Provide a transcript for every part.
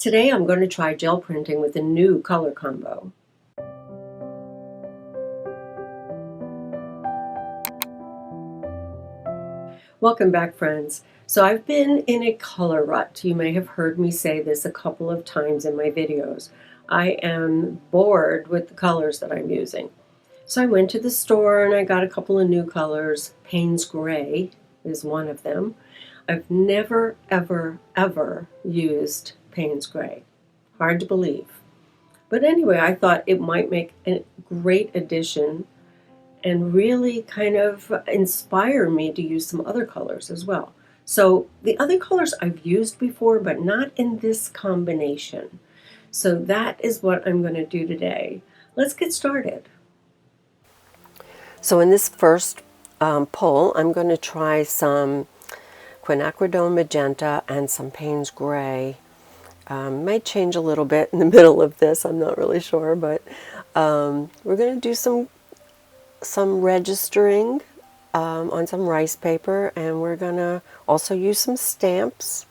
Today I'm going to try gel printing with a new color combo. Welcome back, friends. So I've been in a color rut. You may have heard me say this a couple of times in my videos. I am bored with the colors that I'm using. So I went to the store and I got a couple of new colors. Paynes Gray is one of them. I've never, ever used Paynes Gray. Hard to believe. But anyway, I thought it might make a great addition and really kind of inspire me to use some other colors as well. So the other colors I've used before, but not in this combination. So that is what I'm going to do today. Let's get started. So in this first pull, I'm going to try some Quinacridone Magenta and some Paynes Gray. Might change a little bit in the middle of this, I'm not really sure, but we're going to do some registering on some rice paper, and we're going to also use some stamps.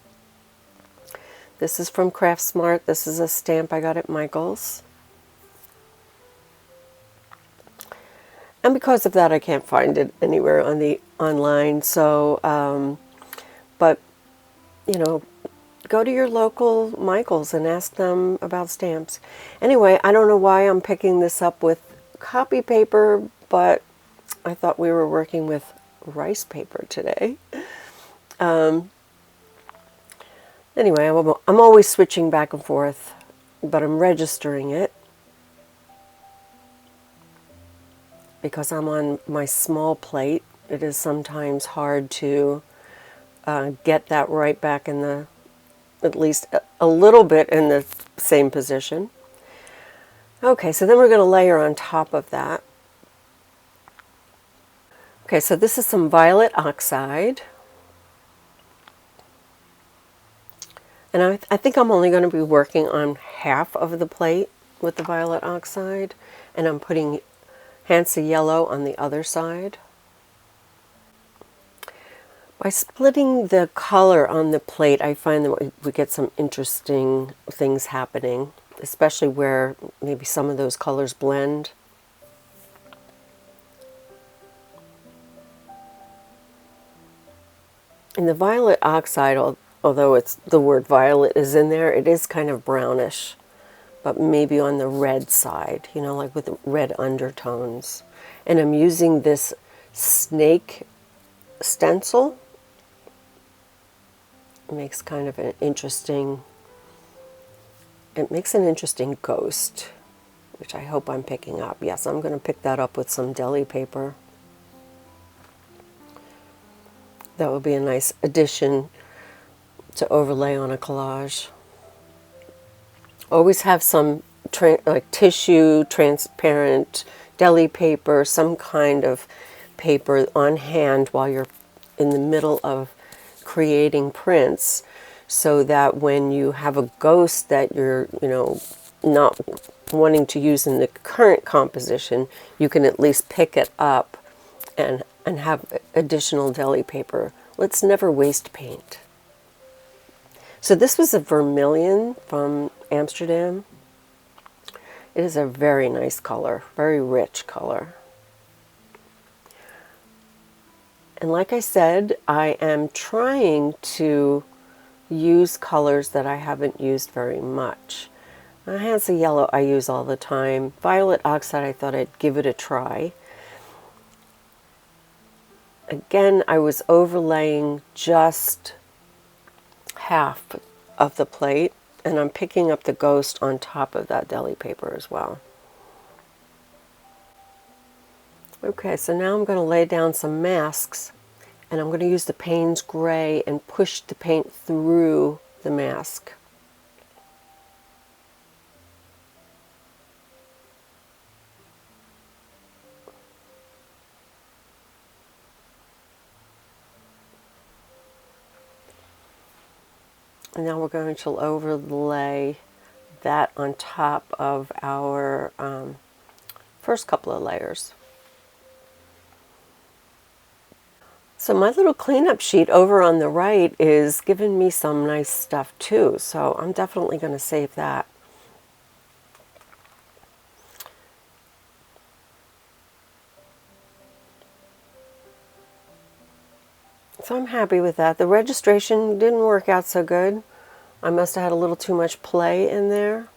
This is from Craft Smart. This is a stamp I got at Michael's. And because of that, I can't find it anywhere on the online. So, but, you know, go to your local Michael's and ask them about stamps. Anyway, I don't know why I'm picking this up with copy paper, but I thought we were working with rice paper today. Anyway, I'm always switching back and forth, but I'm registering it because I'm on my small plate. It is sometimes hard to get that right back in the, at least a little bit in the same position. Okay, so then we're going to layer on top of that. Okay, so this is some violet oxide. And I think I'm only going to be working on half of the plate with the violet oxide, and I'm putting Hansa yellow on the other side. By splitting the color on the plate, I find that we get some interesting things happening, especially where maybe some of those colors blend. And the violet oxide, although it's the word violet is in there, it is kind of brownish, but maybe on the red side, you know, like with red undertones. And I'm using this snake stencil. It makes kind of an interesting, it makes an interesting ghost, which I hope I'm picking up. Yes, I'm going to pick that up with some deli paper. That would be a nice addition to overlay on a collage. Always have some like tissue, transparent deli paper, some kind of paper on hand while you're in the middle of creating prints, so that when you have a ghost that you're, you know, not wanting to use in the current composition, you can at least pick it up and have additional deli paper. Let's never waste paint. So this was a Vermillion from Amsterdam. It is a very nice color, very rich color. And like I said, I am trying to use colors that I haven't used very much. Hansa yellow I use all the time. Violet oxide, I thought I'd give it a try. Again, I was overlaying just half of the plate, and I'm picking up the ghost on top of that deli paper as well. Okay, so now I'm going to lay down some masks, and I'm going to use the Paynes Gray and push the paint through the mask. And now we're going to overlay that on top of our first couple of layers. So my little cleanup sheet over on the right is giving me some nice stuff too, so I'm definitely going to save that. So I'm happy with that. The registration didn't work out so good. I must have had a little too much play in there.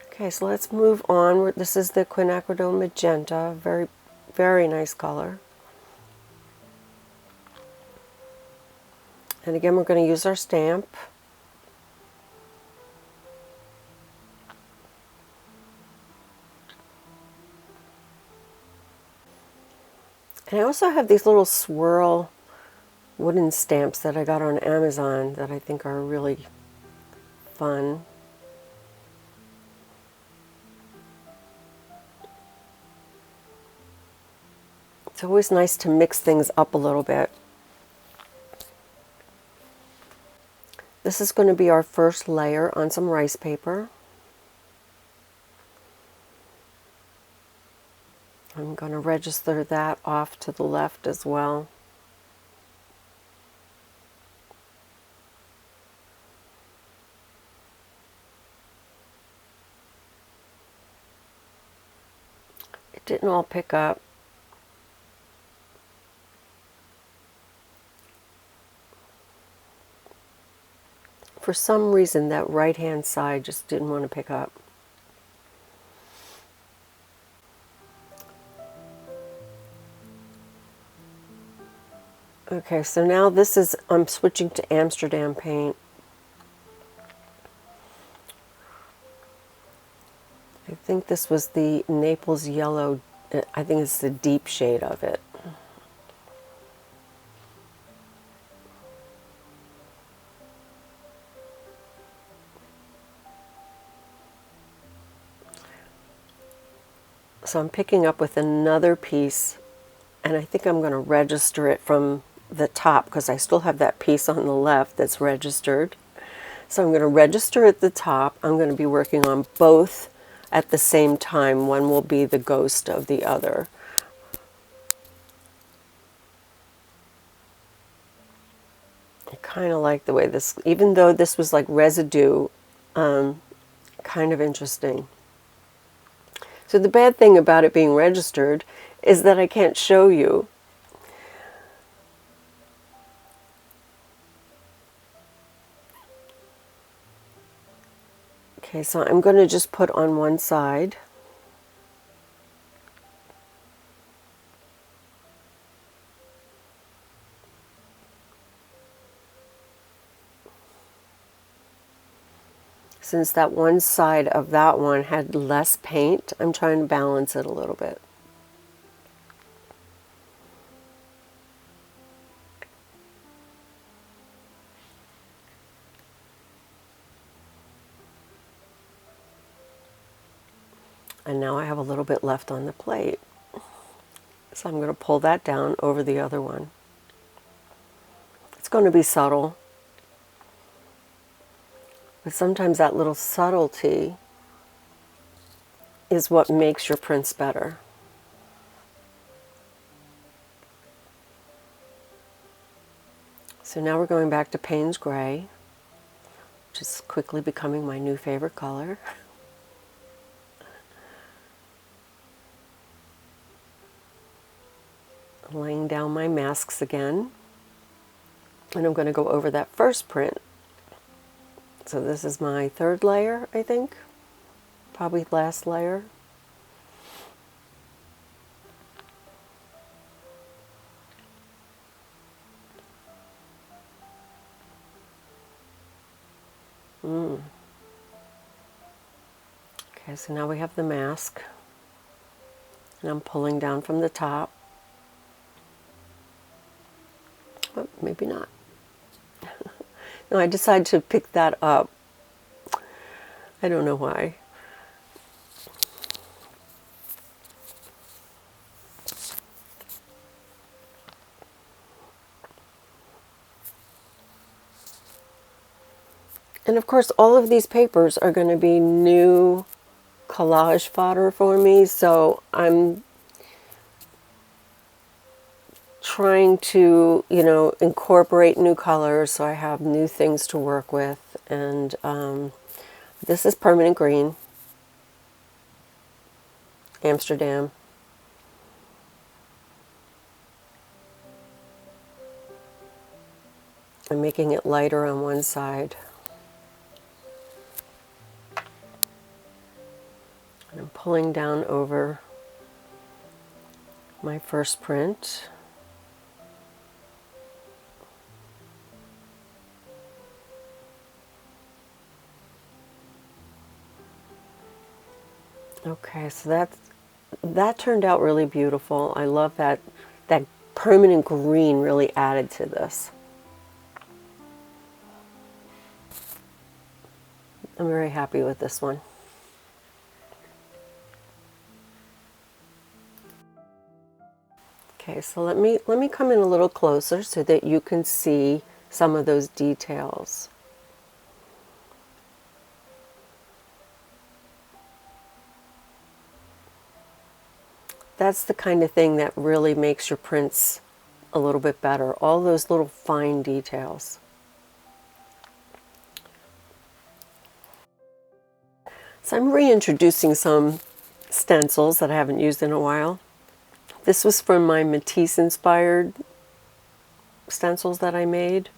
Okay, so let's move on. This is the Quinacridone Magenta. Very, very nice color. And again, we're going to use our stamp. And I also have these little swirl wooden stamps that I got on Amazon that I think are really fun. It's always nice to mix things up a little bit. This is going to be our first layer on some rice paper. I'm going to register that off to the left as well. It didn't all pick up. For some reason, that right-hand side just didn't want to pick up. Okay, so now this is, I'm switching to Amsterdam paint. I think this was the Naples yellow, I think it's the deep shade of it. So I'm picking up with another piece, and I think I'm going to register it from the top because I still have that piece on the left that's registered. So I'm going to register at the top. I'm going to be working on both at the same time. One will be the ghost of the other. I kind of like the way this, even though this was like residue, kind of interesting. So the bad thing about it being registered is that I can't show you. Okay, so I'm going to just put on one side. Since that one side of that one had less paint, I'm trying to balance it a little bit. And now I have a little bit left on the plate. So I'm going to pull that down over the other one. It's going to be subtle. But sometimes that little subtlety is what makes your prints better. So now we're going back to Paynes Gray, which is quickly becoming my new favorite color. Laying down my masks again, and I'm going to go over that first print. So this is my third layer, I think, probably last layer. Okay, so now we have the mask, and I'm pulling down from the top. Oh, maybe not. No, I decided to pick that up. I don't know why. And of course, all of these papers are going to be new collage fodder for me, so I'm trying to, you know, incorporate new colors so I have new things to work with. And this is Permanent Green, Amsterdam. I'm making it lighter on one side. And I'm pulling down over my first print. Okay, so that turned out really beautiful. I love that permanent green really added to this. I'm very happy with this one. Okay, so let me come in a little closer so that you can see some of those details. That's the kind of thing that really makes your prints a little bit better. All those little fine details. So I'm reintroducing some stencils that I haven't used in a while. This was from my Matisse-inspired stencils that I made.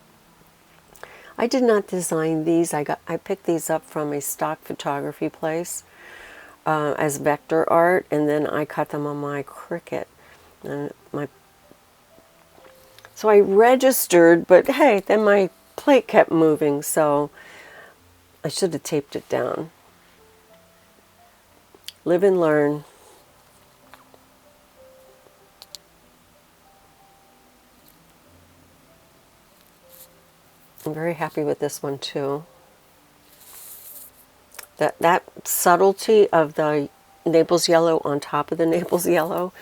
I did not design these. I picked these up from a stock photography place as vector art, and then I cut them on my Cricut. And so I registered, but hey, then my plate kept moving, so I should have taped it down. Live and learn. I'm very happy with this one too. That subtlety of the Naples yellow on top of the Naples yellow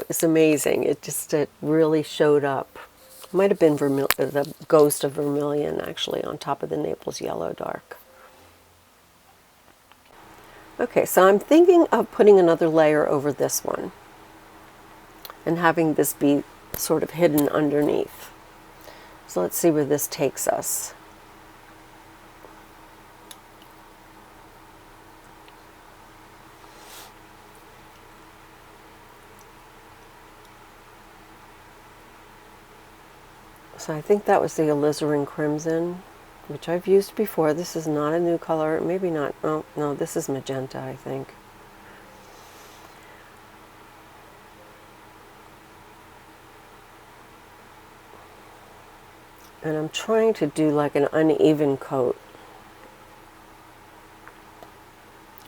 is amazing. It really showed up. Might have been the ghost of Vermillion actually on top of the Naples yellow dark. Okay, so I'm thinking of putting another layer over this one and having this be sort of hidden underneath. So let's see where this takes us. So I think that was the alizarin crimson, which I've used before. This is not a new color. Maybe not. Oh, no, this is magenta, I think. And I'm trying to do like an uneven coat.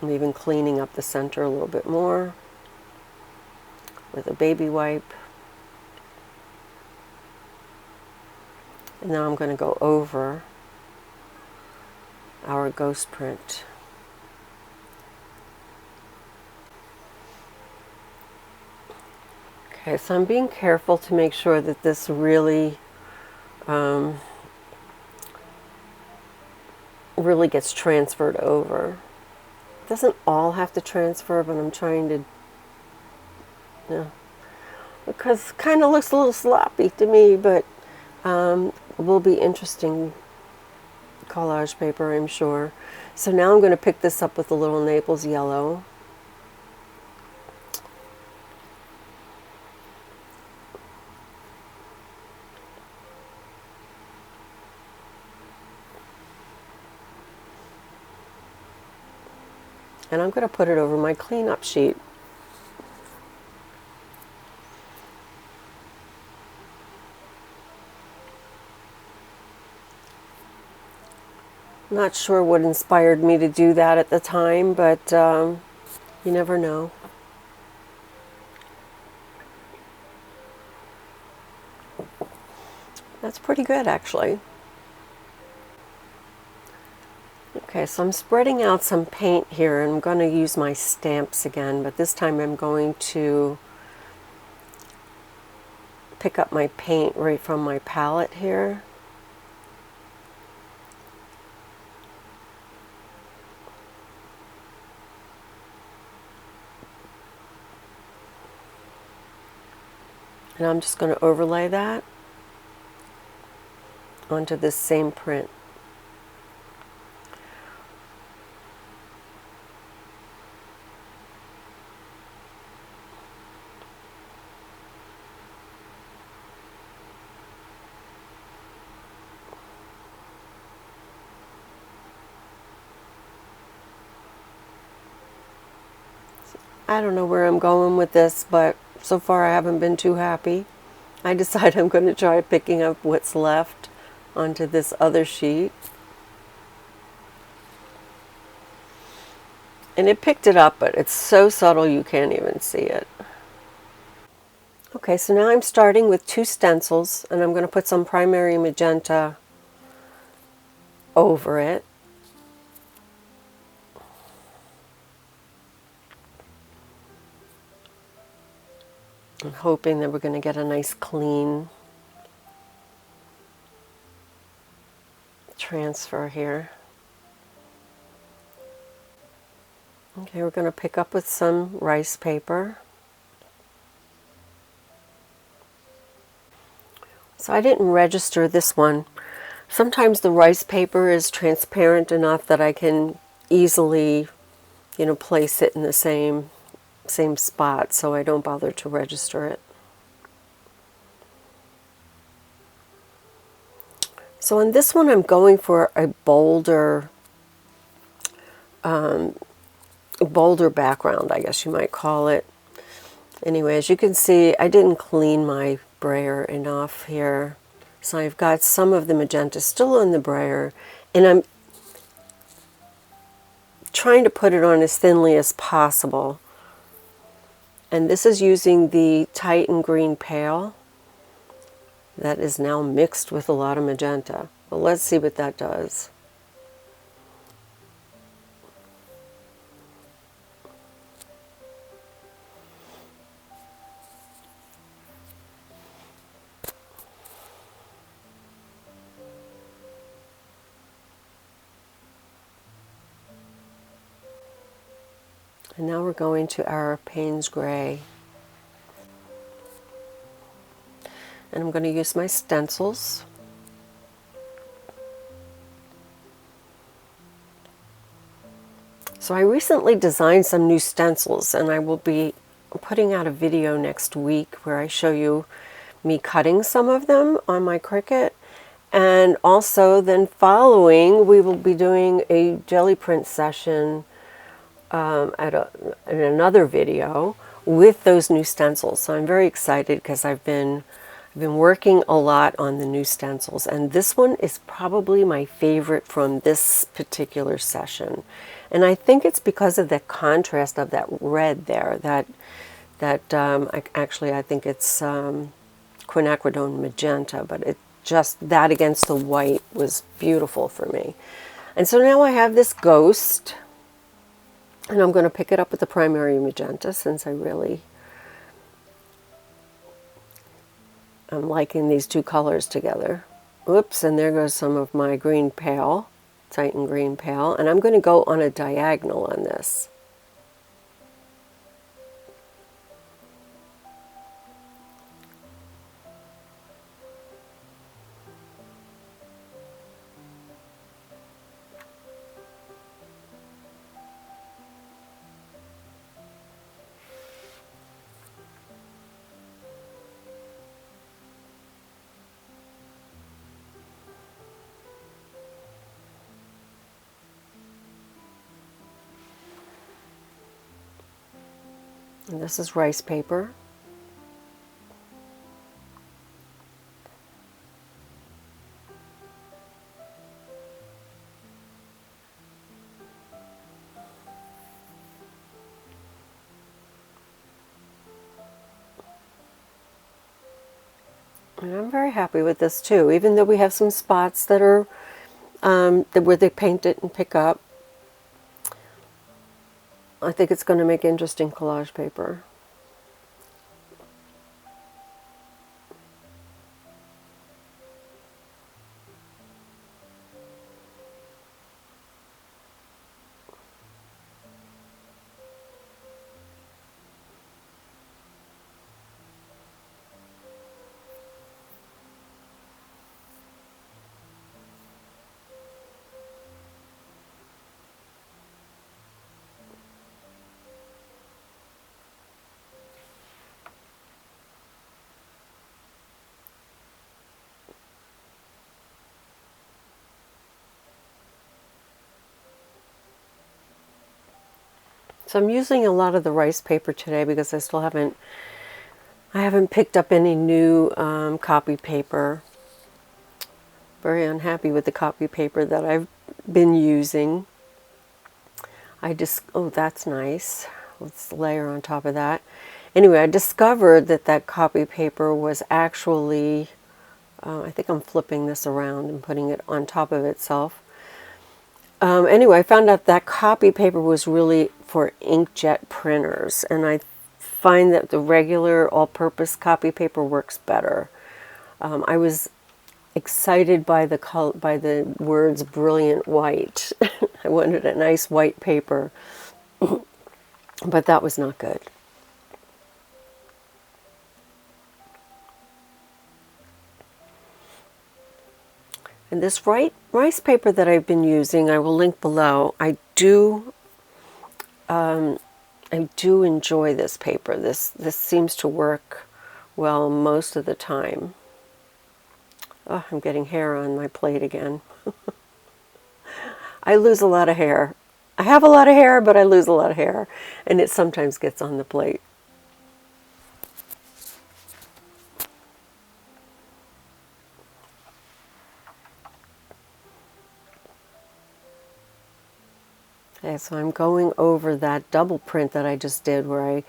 I'm even cleaning up the center a little bit more with a baby wipe. And now I'm going to go over our ghost print. Okay, so I'm being careful to make sure that this really really gets transferred over. It doesn't all have to transfer, but I'm trying to, yeah, because it kind of looks a little sloppy to me, but will be interesting collage paper, I'm sure. So now I'm going to pick this up with a little Naples yellow. And I'm going to put it over my cleanup sheet. Not sure what inspired me to do that at the time, but you never know. That's pretty good, actually. Okay, so I'm spreading out some paint here, and I'm going to use my stamps again, but this time I'm going to pick up my paint right from my palette here. And I'm just going to overlay that onto this same print. I don't know where I'm going with this, but so far I haven't been too happy. I decide I'm going to try picking up what's left onto this other sheet. And it picked it up, but it's so subtle you can't even see it. Okay, so now I'm starting with 2 stencils, and I'm going to put some primary magenta over it. I'm hoping that we're going to get a nice clean transfer here. Okay, we're going to pick up with some rice paper. So I didn't register this one. Sometimes the rice paper is transparent enough that I can easily, place it in the same spot, so I don't bother to register it. So on this one I'm going for a bolder background, I guess you might call it. Anyway, as you can see, I didn't clean my brayer enough here. So I've got some of the magenta still in the brayer, and I'm trying to put it on as thinly as possible. And this is using the Titan Green Pale that is now mixed with a lot of magenta. Well, let's see what that does. And now we're going to our Paynes Gray. And I'm going to use my stencils. So I recently designed some new stencils, and I will be putting out a video next week where I show you me cutting some of them on my Cricut. And also then following, we will be doing a jelly print session in another video with those new stencils. So I'm very excited because I've been working a lot on the new stencils, and this one is probably my favorite from this particular session. And I think it's because of the contrast of that red there. Actually I think it's Quinacridone Magenta, but it just that against the white was beautiful for me. And so now I have this ghost. And I'm going to pick it up with the primary magenta since I'm liking these 2 colors together. Oops, and there goes some of my green pale, Titan Green Pale. And I'm going to go on a diagonal on this. And this is rice paper. And I'm very happy with this too, even though we have some spots that are where they paint it and pick up. I think it's going to make interesting collage paper. So I'm using a lot of the rice paper today because I haven't picked up any new copy paper. Very unhappy with the copy paper that I've been using. Oh, that's nice. Let's layer on top of that. Anyway, I discovered that that copy paper was actually, I think I'm flipping this around and putting it on top of itself. Anyway, I found out that copy paper was really for inkjet printers, and I find that the regular all-purpose copy paper works better. I was excited by the words brilliant white. I wanted a nice white paper, but that was not good. And this rice paper that I've been using, I will link below. I do enjoy this paper. This seems to work well most of the time. Oh, I'm getting hair on my plate again. I lose a lot of hair. I have a lot of hair, but I lose a lot of hair, and it sometimes gets on the plate. Okay, so I'm going over that double print that I just did where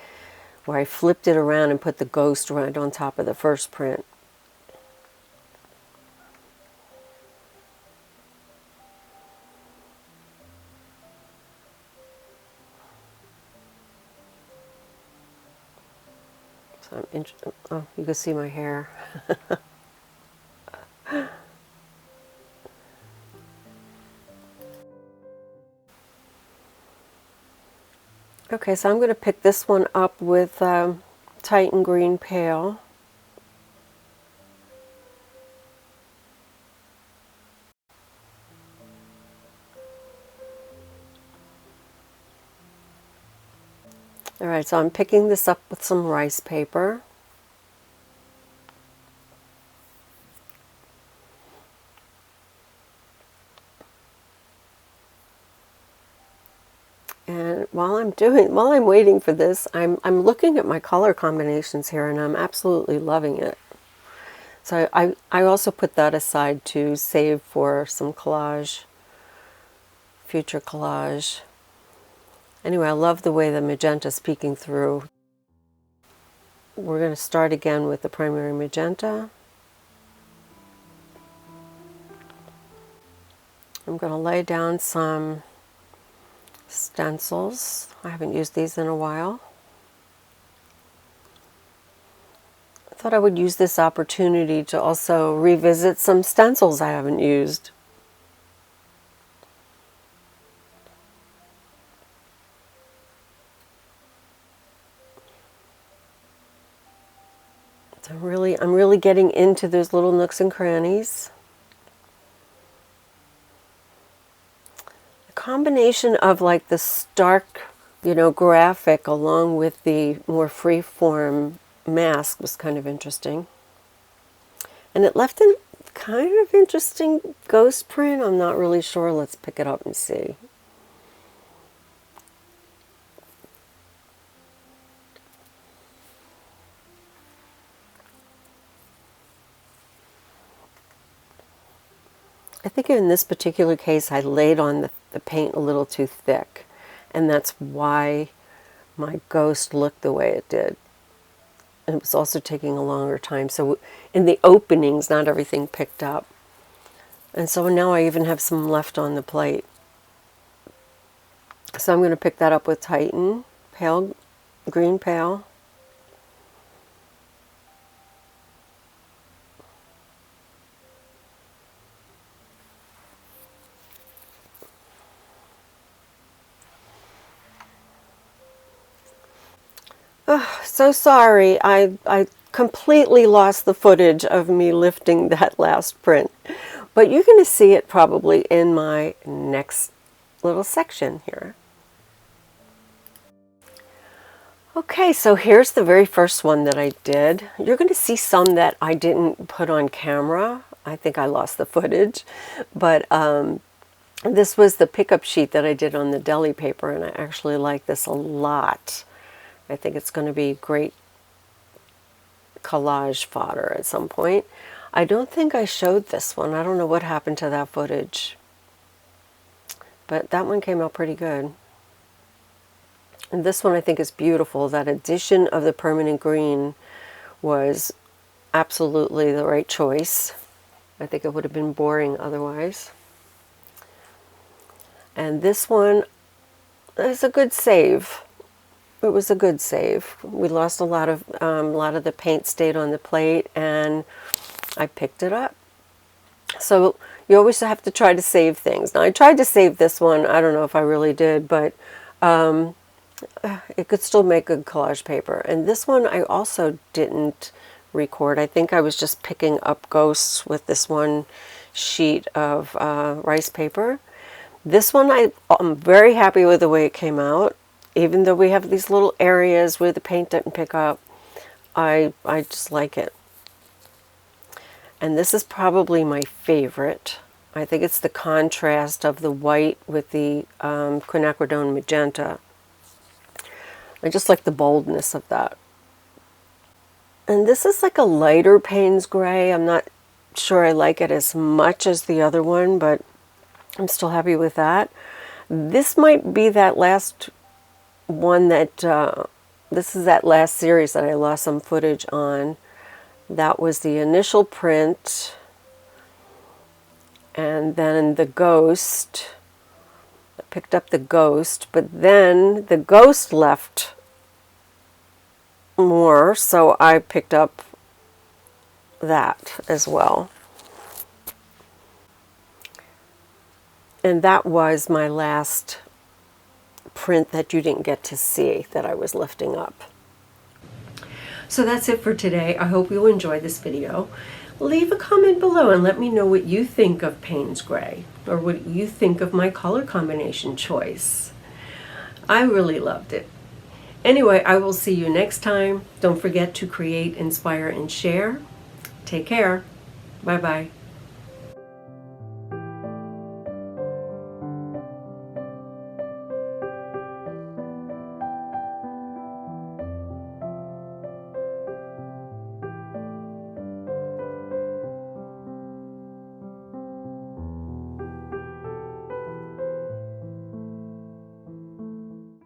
I flipped it around and put the ghost right on top of the first print. So oh, you can see my hair. Okay, so I'm going to pick this one up with Titan Green Pale. Alright, so I'm picking this up with some rice paper. And while I'm waiting for this, I'm looking at my color combinations here, and I'm absolutely loving it. So I also put that aside to save for some collage, future collage. Anyway, I love the way the magenta is peeking through. We're going to start again with the primary magenta. I'm going to lay down some stencils. I haven't used these in a while. I thought I would use this opportunity to also revisit some stencils I haven't used. So I'm really getting into those little nooks and crannies. A combination of like the stark, graphic along with the more free-form mask was kind of interesting. And it left a kind of interesting ghost print. I'm not really sure. Let's pick it up and see. I think in this particular case I laid on the paint a little too thick, and that's why my ghost looked the way it did. And it was also taking a longer time, so in the openings not everything picked up. And so now I even have some left on the plate. So I'm going to pick that up with Titan Pale Green Pale. Oh, so sorry, I completely lost the footage of me lifting that last print. But you're going to see it probably in my next little section here. Okay, so here's the very first one that I did. You're going to see some that I didn't put on camera. I think I lost the footage. But This was the pickup sheet that I did on the deli paper, and I actually like this a lot. I think it's going to be great collage fodder at some point. I don't think I showed this one. I don't know what happened to that footage. But that one came out pretty good. And this one I think is beautiful. That addition of the permanent green was absolutely the right choice. I think it would have been boring otherwise. And this one is a good save. It was a good save. We lost a lot of the paint stayed on the plate, and I picked it up. So you always have to try to save things. Now I tried to save this one. I don't know if I really did, but it could still make good collage paper. And this one I also didn't record. I think I was just picking up ghosts with this one sheet of rice paper. This one I'm very happy with the way it came out. Even though we have these little areas where the paint didn't pick up, I just like it. And this is probably my favorite. I think it's the contrast of the white with the Quinacridone Magenta. I just like the boldness of that. And this is like a lighter Paynes Gray. I'm not sure I like it as much as the other one, but I'm still happy with that. This might be that last one that, this is that last series that I lost some footage on. That was the initial print, and then the ghost. I picked up the ghost, but then the ghost left more, so I picked up that as well. And that was my last print that you didn't get to see that I was lifting up. So that's it for today. I hope you enjoyed this video. Leave a comment below and let me know what you think of Paynes Gray, or what you think of my color combination choice. I really loved it. Anyway, I will see you next time. Don't forget to create, inspire, and share. Take care. Bye-bye.